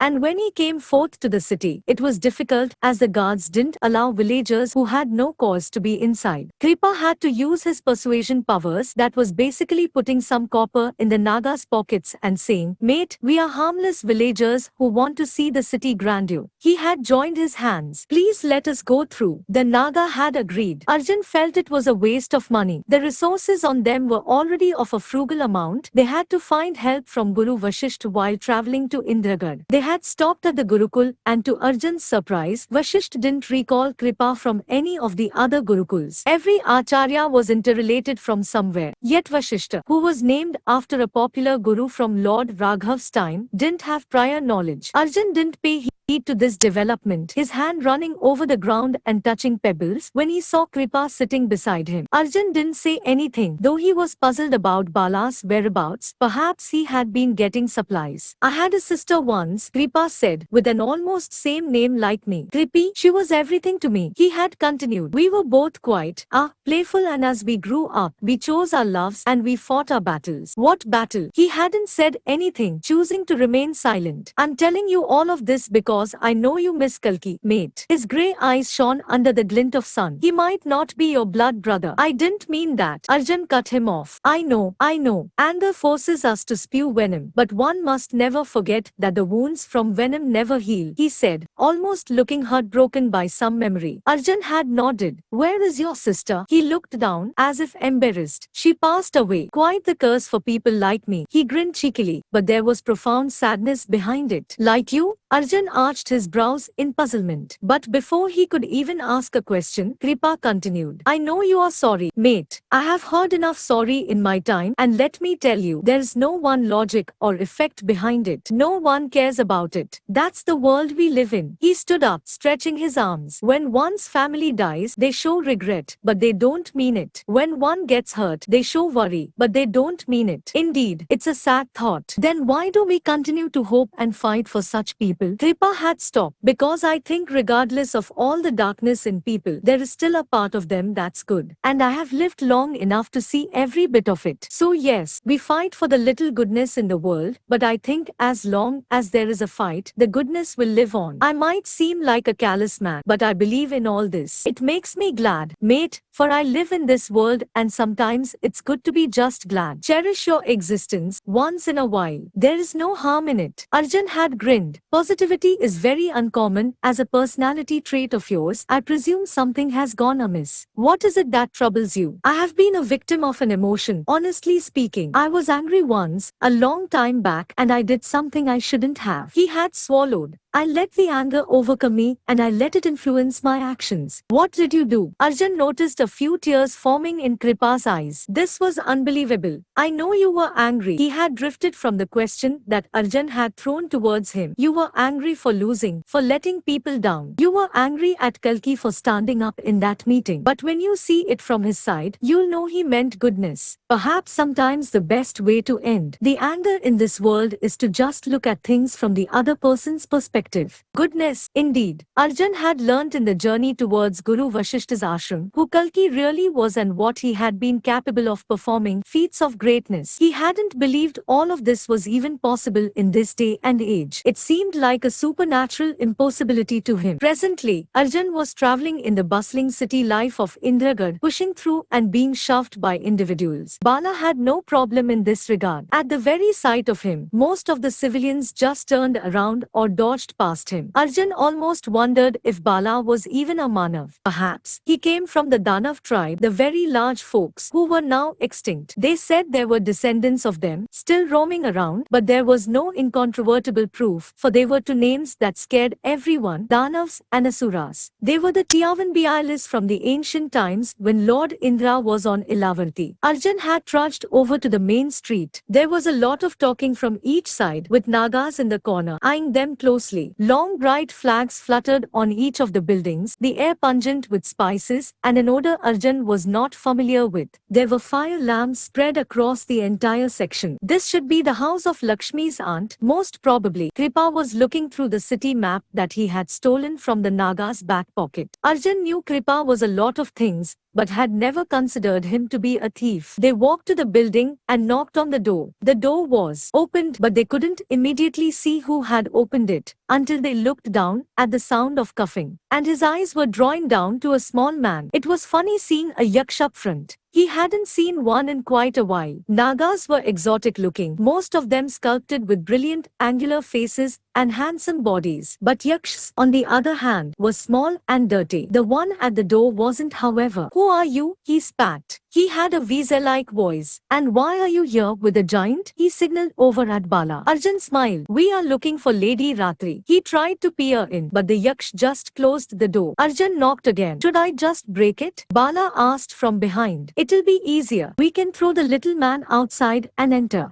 And when he came forth to the city, it was difficult as the guards didn't allow villagers who had no cause to be inside. Kripa had to use his persuasion powers, that was basically putting some copper in the Naga's pockets and saying, "Mate, we are harmless villagers who want to see the city grandeur." He had joined his hands. "Please let us go through." The Naga had agreed. Arjun felt it was a waste of money. The resources on them were already of a frugal amount. They had to find help from Guru Vashishtha while traveling to Indragarh. They had stopped at the Gurukul, and to Arjun's surprise, Vashishtha didn't recall Kripa from any of the other Gurukuls. Every Acharya was interrelated from somewhere. Yet Vashishtha, who was named after a popular guru from Lord Raghav's time, didn't have prior knowledge. Arjun didn't pay heed to this development, his hand running over the ground and touching pebbles when he saw Kripa sitting beside him. Arjun didn't say anything, though he was puzzled about Bala's whereabouts. Perhaps he had been getting supplies. "I had a sister once," Kripa said, "with an almost same name like me. Kripi, she was everything to me." He had continued. "We were both quite playful, and as we grew up, we chose our loves and we fought our battles." What battle? He hadn't said anything, choosing to remain silent. "I'm telling you all of this because I know you miss Kalki, mate." His grey eyes shone under the glint of sun. "He might not be your blood brother." "I didn't mean that." Arjun cut him off. I know. Anger forces us to spew venom, but one must never forget that the wounds from venom never heal," he said, almost looking heartbroken by some memory. Arjun had nodded. "Where is your sister?" He looked down, as if embarrassed. "She passed away. Quite the curse for people like me." He grinned cheekily, but there was profound sadness behind it. "Like you?" Arjun arched his brows in puzzlement. But before he could even ask a question, Kripa continued. "I know you are sorry, mate. I have heard enough sorry in my time, and let me tell you, there's no one logic or effect behind it. No one cares about it. That's the world we live in." He stood up, stretching his arms. "When one's family dies, they show regret, but they don't mean it. When one gets hurt, they show worry, but they don't mean it. Indeed, it's a sad thought. Then why do we continue to hope and fight for such people?" Kripa had stopped. "Because I think regardless of all the darkness in people, there is still a part of them that's good. And I have lived long enough to see every bit of it. So yes, we fight for the little goodness in the world, but I think as long as there is a fight, the goodness will live on. I might seem like a callous man, but I believe in all this. It makes me glad, mate, for I live in this world and sometimes it's good to be just glad. Cherish your existence once in a while. There is no harm in it." Arjun had grinned. "Positivity is very uncommon as a personality trait of yours. I presume something has gone amiss. What is it that troubles you?" "I have been a victim of an emotion. Honestly speaking, I was angry once, a long time back, and I did something I shouldn't have." He had swallowed. "I let the anger overcome me, and I let it influence my actions." "What did you do?" Arjun noticed a few tears forming in Kripa's eyes. This was unbelievable. "I know you were angry." He had drifted from the question that Arjun had thrown towards him. "You were angry for losing, for letting people down. You were angry at Kalki for standing up in that meeting. But when you see it from his side, you'll know he meant goodness. Perhaps sometimes the best way to end the anger in this world is to just look at things from the other person's perspective." Goodness, indeed. Arjun had learnt in the journey towards Guru Vashishtha's ashram who Kalki really was and what he had been capable of performing feats of greatness. He hadn't believed all of this was even possible in this day and age. It seemed like a supernatural impossibility to him. Presently, Arjun was traveling in the bustling city life of Indragarh, pushing through and being shoved by individuals. Bala had no problem in this regard. At the very sight of him, most of the civilians just turned around or dodged past him. Arjun almost wondered if Bala was even a Manav. Perhaps he came from the Danav tribe, the very large folks who were now extinct. They said there were descendants of them still roaming around, but there was no incontrovertible proof, for they were two names that scared everyone: Danavs and Asuras. They were the Tiavanbialis from the ancient times when Lord Indra was on Ilavarti. Arjun had trudged over to the main street. There was a lot of talking from each side, with Nagas in the corner, eyeing them closely. Long bright flags fluttered on each of the buildings, the air pungent with spices and an odor Arjun was not familiar with. There were fire lamps spread across the entire section. This should be the house of Lakshmi's aunt, most probably. Kripa was looking through the city map that he had stolen from the Naga's back pocket. Arjun knew Kripa was a lot of things, but had never considered him to be a thief. They walked to the building and knocked on the door. The door was opened, but they couldn't immediately see who had opened it until they looked down at the sound of coughing, and his eyes were drawing down to a small man. It was funny seeing a yaksh up front. He hadn't seen one in quite a while. Nagas were exotic looking, most of them sculpted with brilliant, angular faces and handsome bodies. But yakshs, on the other hand, were small and dirty. The one at the door wasn't, however. "Who are you?" he spat. He had a weasel-like voice. "And why are you here with a giant?" he signaled over at Bala. Arjun smiled. "We are looking for Lady Ratri." He tried to peer in, but the yaksh just closed the door. Arjun knocked again. "Should I just break it?" Bala asked from behind. "It'll be easier. We can throw the little man outside and enter.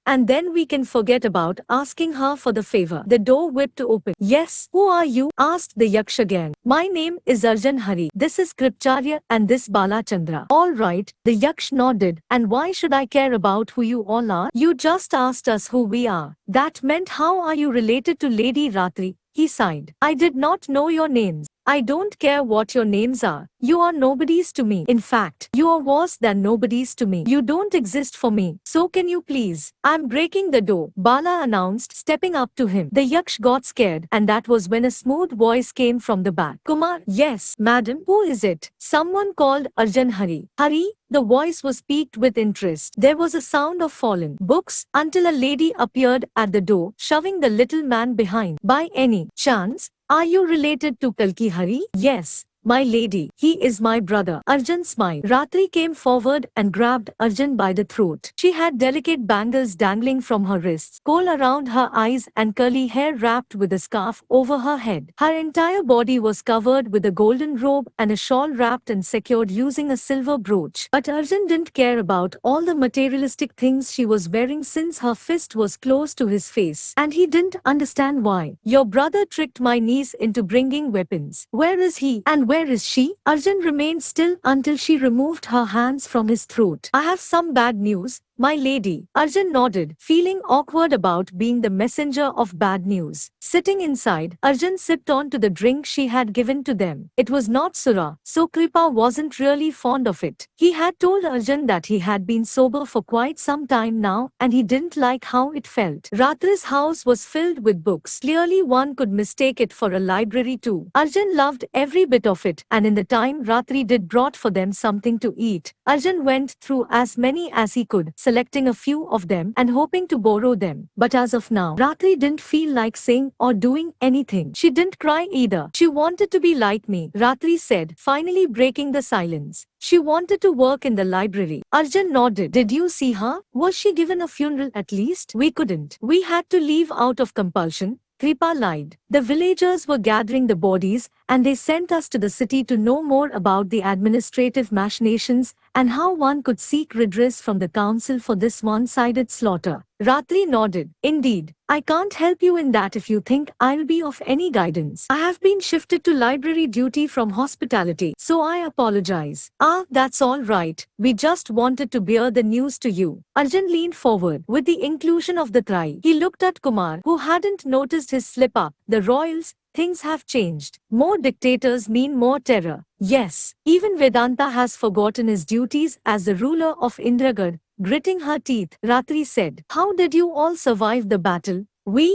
And then we can forget about asking her for the favor." The door whipped open. "Yes, who are you?" asked the yaksh again. "My name is Arjun Hari. This is Kripacharya and this Bala Chandra." "All right," the yaksh nodded. "And why should I care about who you all are? You just asked us who we are. That meant how are you related to Lady Ratri?" He sighed. "I did not know your names." "I don't care what your names are. You are nobodies to me. In fact, you are worse than nobodies to me. You don't exist for me. So can you please? I'm breaking the door," Bala announced, stepping up to him. The yaksh got scared, and that was when a smooth voice came from the back. "Kumar." "Yes, madam." "Who is it?" "Someone called Arjun Hari." "Hari?" The voice was piqued with interest. There was a sound of fallen books until a lady appeared at the door, shoving the little man behind. "By any chance, are you related to Kalki Hari?" "Yes, my lady. He is my brother." Arjun smiled. Ratri came forward and grabbed Arjun by the throat. She had delicate bangles dangling from her wrists, kohl around her eyes and curly hair wrapped with a scarf over her head. Her entire body was covered with a golden robe and a shawl wrapped and secured using a silver brooch. But Arjun didn't care about all the materialistic things she was wearing since her fist was close to his face. And he didn't understand why. "Your brother tricked my niece into bringing weapons. Where is he? And where is she?" Arjun remained still until she removed her hands from his throat. "I have some bad news, my lady." Arjun nodded, feeling awkward about being the messenger of bad news. Sitting inside, Arjun sipped on to the drink she had given to them. It was not Sura, so Kripa wasn't really fond of it. He had told Arjun that he had been sober for quite some time now, and he didn't like how it felt. Ratri's house was filled with books. Clearly one could mistake it for a library too. Arjun loved every bit of it, and in the time Ratri did brought for them something to eat, Arjun went through as many as he could, selecting a few of them and hoping to borrow them. But as of now, Ratri didn't feel like saying or doing anything. She didn't cry either. "She wanted to be like me," Ratri said, finally breaking the silence. "She wanted to work in the library." Arjun nodded. "Did you see her? Was she given a funeral at least?" "We couldn't. We had to leave out of compulsion," Kripa lied. "The villagers were gathering the bodies, and they sent us to the city to know more about the administrative machinations and how one could seek redress from the council for this one-sided slaughter." Ratri nodded. "Indeed. I can't help you in that if you think I'll be of any guidance. I have been shifted to library duty from hospitality, so I apologize." "Ah, that's all right. We just wanted to bear the news to you." Arjun leaned forward. With the inclusion of the Trai, he looked at Kumar, who hadn't noticed his slip-up. "The royals, things have changed. More dictators mean more terror." "Yes, even Vedanta has forgotten his duties as the ruler of Indragad," gritting her teeth, Ratri said. "How did you all survive the battle?" "We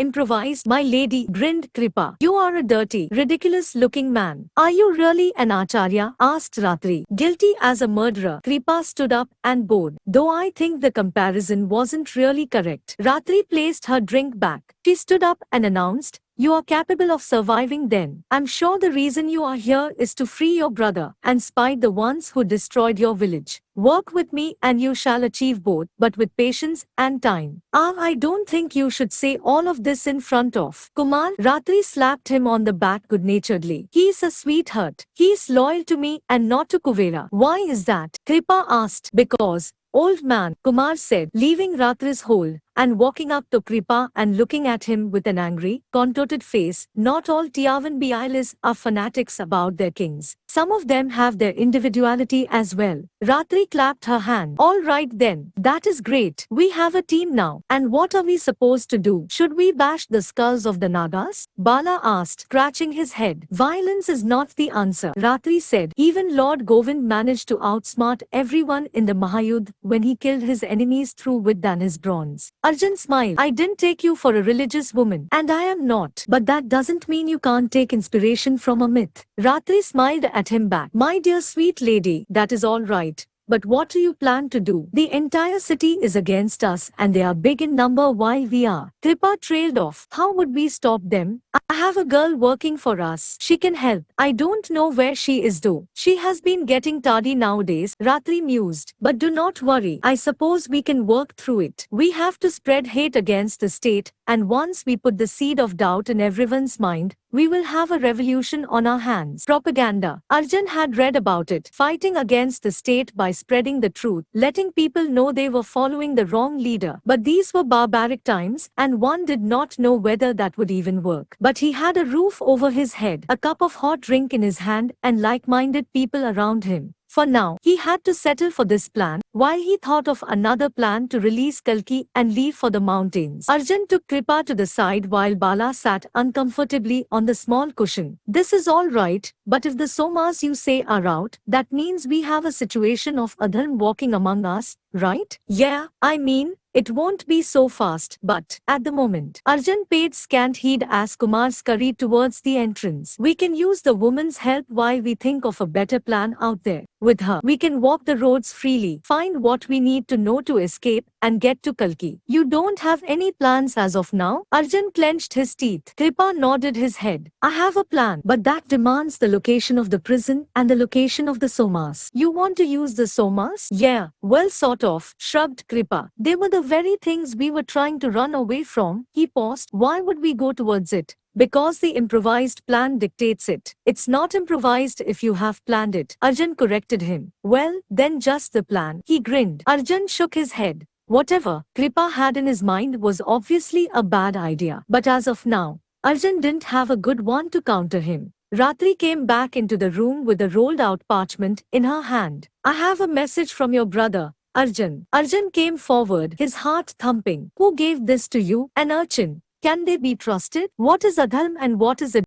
improvised," my lady, grinned Kripa. "You are a dirty, ridiculous-looking man." "Are you really an acharya?" asked Ratri. "Guilty as a murderer." Kripa stood up and bowed. "Though I think the comparison wasn't really correct." Ratri placed her drink back. She stood up and announced, "You are capable of surviving then. I'm sure the reason you are here is to free your brother and spite the ones who destroyed your village. Work with me and you shall achieve both, but with patience and time." I don't think you should say all of this in front of Kumar." Ratri slapped him on the back good-naturedly. "He's a sweetheart. He's loyal to me and not to Kuvera." "Why is that?" Kripa asked. "Because, old man," Kumar said, leaving Ratri's hold, and walking up to Kripa and looking at him with an angry, contorted face. Not all Tiavan Bialis are fanatics about their kings. Some of them have their individuality as well. Ratri clapped her hand. All right then, that is great. We have a team now. And what are we supposed to do? Should we bash the skulls of the Nagas? Bala asked, scratching his head. Violence is not the answer, Ratri said. Even Lord Govind managed to outsmart everyone in the Mahayuddh when he killed his enemies through wit than his bronze. Arjun smiled. I didn't take you for a religious woman, and I am not. But that doesn't mean you can't take inspiration from a myth. Ratri smiled at him back. My dear sweet lady, that is all right. But what do you plan to do? The entire city is against us and they are big in number while we are. Kripa trailed off. How would we stop them? I have a girl working for us. She can help. I don't know where she is though. She has been getting tardy nowadays, Ratri mused. But do not worry. I suppose we can work through it. We have to spread hate against the state, and once we put the seed of doubt in everyone's mind, we will have a revolution on our hands. Propaganda. Arjun had read about it. Fighting against the state by spreading the truth, letting people know they were following the wrong leader. But these were barbaric times, and one did not know whether that would even work. But he had a roof over his head, a cup of hot drink in his hand, and like-minded people around him. For now, he had to settle for this plan, while he thought of another plan to release Kalki and leave for the mountains. Arjun took Kripa to the side while Bala sat uncomfortably on the small cushion. This is all right, but if the Somas you say are out, that means we have a situation of Adharm walking among us, right? Yeah, I mean, it won't be so fast, but at the moment, Arjun paid scant heed as Kumar scurried towards the entrance. We can use the woman's help while we think of a better plan out there. With her, we can walk the roads freely, find what we need to know to escape, and get to Kalki. You don't have any plans as of now? Arjun clenched his teeth. Kripa nodded his head. I have a plan, but that demands the location of the prison and the location of the Somas. You want to use the Somas? Yeah, well sort of, shrugged Kripa. They were the very things we were trying to run away from. He paused. Why would we go towards it? Because the improvised plan dictates it. It's not improvised if you have planned it. Arjun corrected him. Well, then just the plan. He grinned. Arjun shook his head. Whatever Kripa had in his mind was obviously a bad idea. But as of now, Arjun didn't have a good one to counter him. Ratri came back into the room with a rolled out parchment in her hand. I have a message from your brother, Arjun. Arjun came forward, his heart thumping. Who gave this to you? An urchin. Can they be trusted? What is Adharm and what is it?